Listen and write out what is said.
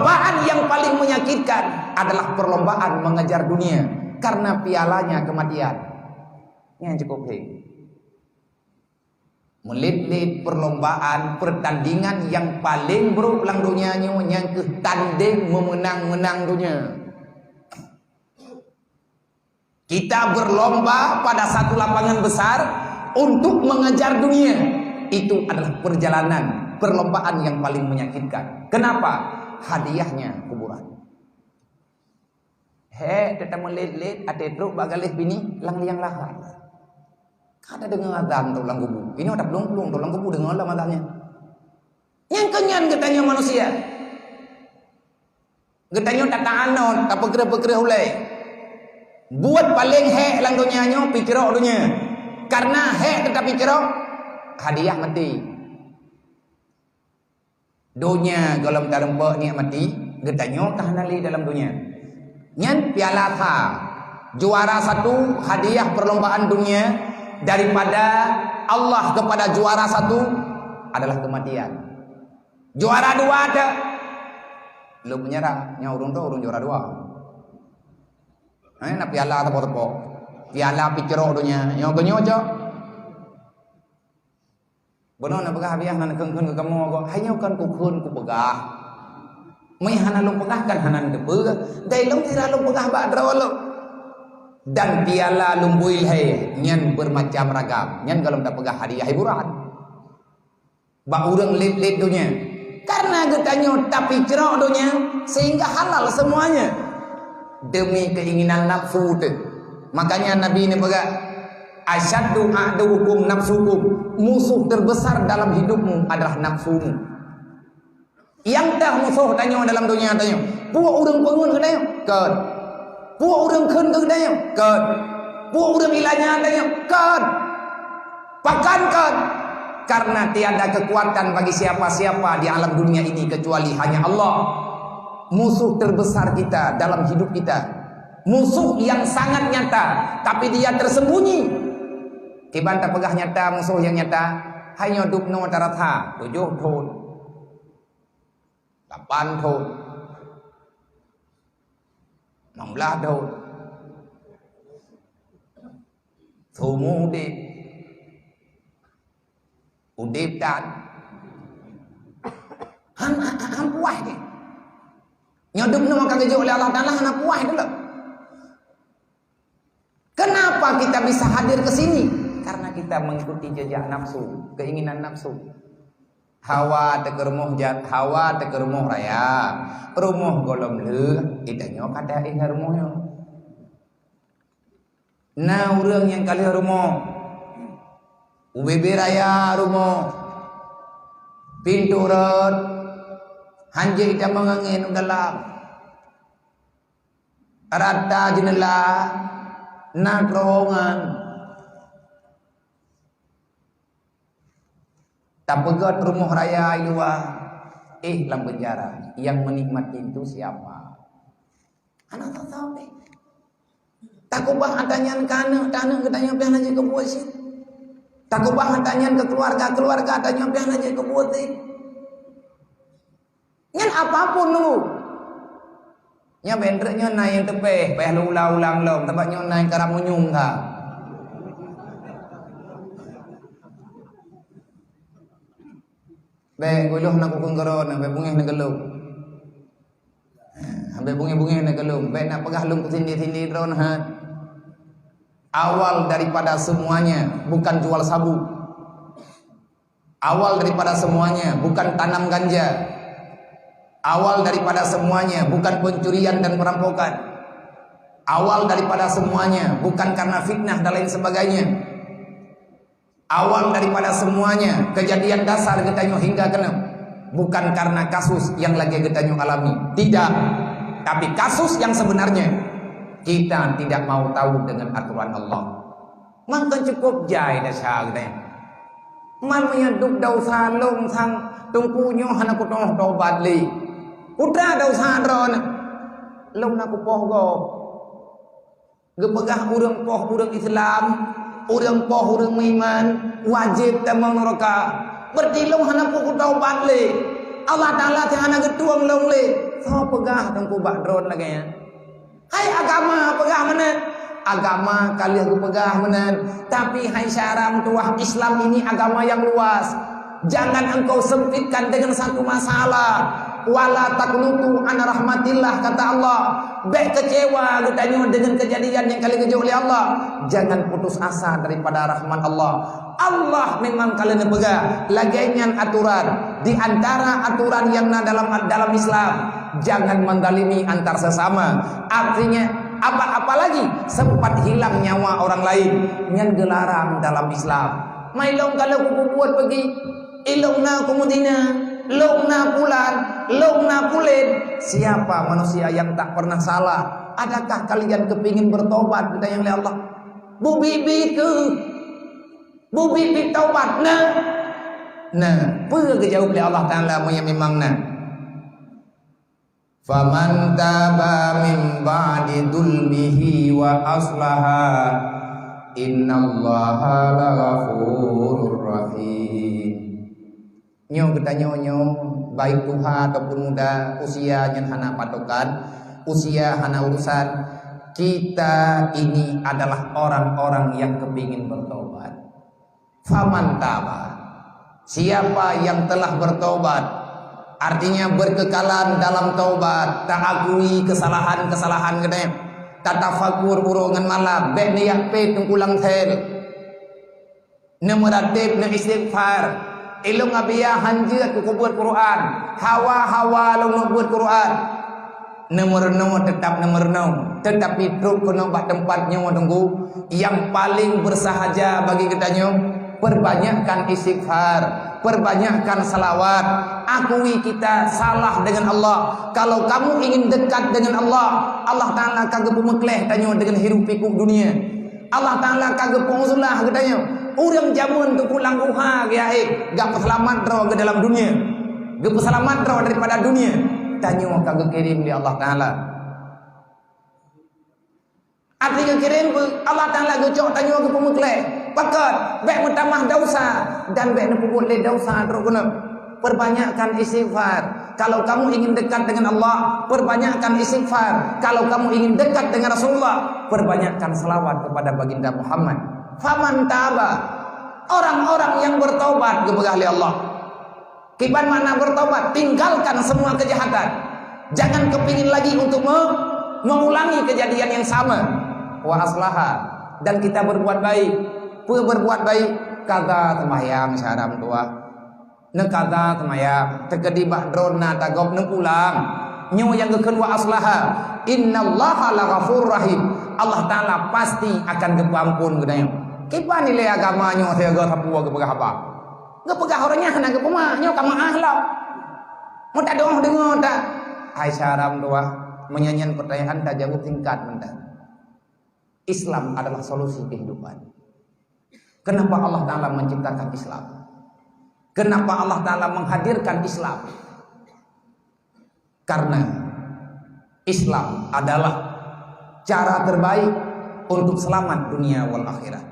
perlombaan yang paling menyakitkan adalah perlombaan mengejar dunia, karena pialanya kematian. Yang cukup melit-lit perlombaan pertandingan yang paling buruk lang dunianya, yang ketanding memenang-menang dunia. Kita berlomba pada satu lapangan besar untuk mengejar dunia. Itu adalah perjalanan, perlombaan yang paling menyakitkan. Kenapa? Hadiahnya kuburan. Tetap melit-lit, ate truk bagalih bini lang liang lahar. Kada dengar azan tu lang kubu. Ini ada pelung-pelung tu lang kubu dengar lah azannya. Yang kenyan getanya manusia. Getanya tata anon, tak pekere-pekere hulai. Buat paling lang dunianya pikirok dunia. Karena tetap pikirok hadiah mati. Dunia kalau tak rempak ni mati, getanya kahanali dalam dunia. Nyan piala tha. Juara satu hadiah perlombaan dunia daripada Allah kepada juara satu adalah kematian. Juara dua ada lu menyerah, nya urung tu urung juara dua. Nak piala tepo-tepo. Piala pikirok dunia, nya gonyo aja. Bono nak pegah hadiah nan keun ke kamu go, hanya kan ku keun ku pegah. Mai hanan lu pegah kan hanan depe, dai lu tira lu pegah ba dro lu. Dan piala lumbuil hai nyan bermacam ragam. Nyan kalau tak pegah hadiah hiburan. Ba urang lit-lit dunia. Karena getanya tapi cerok dunia sehingga halal semuanya. Demi keinginan nafsu tu. Makanya Nabi ni pegah asyaddu a'dukum nafsukum. Musuh terbesar dalam hidupmu adalah nafsumu. Yang dah musuh tanya dalam dunia tanya. Puak urang pengun ke tanya? Kan. Puak orang keun ke daya? Kan. Puak orang ilahnya daya? Kan. Pakan kan. Karena tiada kekuatan bagi siapa-siapa di alam dunia ini kecuali hanya Allah. Musuh terbesar kita dalam hidup kita. Musuh yang sangat nyata, tapi dia tersembunyi. Kiban tak pegah nyata musuh yang nyata. Hanya dupno taratha 7 tahun 8 tahun 16 tahun Sumu udip dan han puas ni nyodup nama kagak oleh Allah Ta'ala han puas dulu. Kenapa kita bisa hadir ke sini? Karena kita mengikuti jejak nafsu, keinginan nafsu. Hawa tekerumuh hawa tekerumuh raya rumuh golom le idanya kada ingat rumuhnya. Nah urang yang kali rumuh UBB raya rumuh pintu rot hanje ida mengangin dalam rata jenela na terowongan. Tak pegat rumah raya luar, dalam penjara. Yang menikmati itu siapa? Anak tak tahu deh. Tak kubah atanyan kana, tanah ketanya pian aja kebuat sih. Tak kubah atanyan ke keluarga atanya pian aja kebuat sih. Nyan apapun lu. Nya bendreknya naik tepeh, peh ulang lom, tempatnya naik karamunyung ka. Be guluh nak kukung karon, be bungih nak gelung. Be bungih-bungih nak gelung, be nak pegah lung sini-sini ron ha. Awal daripada semuanya bukan jual sabu. Awal daripada semuanya bukan tanam ganja. Awal daripada semuanya bukan pencurian dan perampokan. Awal daripada semuanya bukan karena fitnah dan lain sebagainya. Awal daripada semuanya kejadian dasar getanyo hingga kena bukan karena kasus yang lagi getanyo alami, tidak, tapi kasus yang sebenarnya kita tidak mau tahu dengan aturan Allah. Maka cukup jai dah syagde. Man menyaduk dosa long sang tungkunyo hana kutoh tobat li. Udah dosa ron long nak poh go. Gepegah urang poh urang Islam. Urang poh urang iman wajib tamang neraka. Berarti long hana ku taubat le. Allah Taala teh hana getuang long le. so pegah tengku bak drone lagi ya. Hai agama pegah menen. Agama kalian ku pegah menen. Tapi hai syaram tuah Islam ini agama yang luas. Jangan engkau sempitkan dengan satu masalah. Wala taqnutu an rahmatillah, kata Allah. Baik kecewa katanya dengan kejadian yang kalian kejar oleh Allah. Jangan putus asa daripada rahmat Allah. Allah memang kalian pegang lagian aturan di antara aturan yang dalam Islam. Jangan mendalimi antar sesama. Artinya apalagi sempat hilang nyawa orang lain yang dilarang dalam Islam. Mailong kalau ku buat pergi ilongna kumudina, longna pulan, longna pulen. Siapa manusia yang tak pernah salah? Adakah kalian kepingin bertobat? Kita yang oleh Allah. Bu bibi taubat nah apa jawab oleh Allah Taala yang memang faman taba min ba'di dzulmihi wa aslaha innallaha laghafurur rahim. Nyo kita nyo baik tuha ataupun muda usia yang hana patokan, usia hana urusan, kita ini adalah orang-orang yang kepingin bertobat. Faman taba, siapa yang telah bertobat, artinya berkekalan dalam taubat, tak akui kesalahan-kesalahan gede, tak tafakur urungan malam, bek niat pe tungkulang tel, nemeratib ne istighfar, ilung abiyah hanjir ku buat Quran, hawa long buat Quran, nomor tetapi terus kena buat tempatnya tunggu. Yang paling bersahaja bagi kita perbanyakkan istighfar, perbanyakkan salawat. Akui kita salah dengan Allah. Kalau kamu ingin dekat dengan Allah, Allah Ta'ala kagak pemekleh tanya dengan hirup pikuk dunia. Allah Ta'ala kagak pengusulah katanya. Urang jamun tu pulang uha ya gak selamat draw ke dalam dunia. Gak selamat draw daripada dunia. Tanya kagak kirim di Allah Ta'ala. Artinya kirim Allah Ta'ala gocok tanya ke pemekleh. Pakat baik mentamah dosa dan baik nepukul le dosa terus kena perbanyakkan istighfar. Kalau kamu ingin dekat dengan Allah, perbanyakkan istighfar. Kalau kamu ingin dekat dengan Rasulullah, perbanyakkan selawat kepada baginda Muhammad. Faman taba, orang-orang yang bertobat kepada Allah. Kiban mana bertobat? Tinggalkan semua kejahatan. Jangan kepingin lagi untuk mengulangi kejadian yang sama. Wa aslaha, dan kita berbuat baik. Berbuat baik kagak temayang syaram tua nekagak temayang terkedibak drona tagop nekulang nyu yang kedua aslaha innallaha laghafurur rahim. Allah Ta'ala pasti akan kepampun gedanya. Kipa nilai agamanya saya gak tapua kepegang apa gak pegah orangnya hana ke pemah nyu kamu ahlau mau tak doang dengar tak hai syaram tua menyanyian pertanyaan tak jawab tingkat mentah. Islam adalah solusi kehidupan. Kenapa Allah Ta'ala menciptakan Islam? Kenapa Allah Ta'ala menghadirkan Islam? Karena Islam adalah cara terbaik untuk selamat dunia wal akhirat.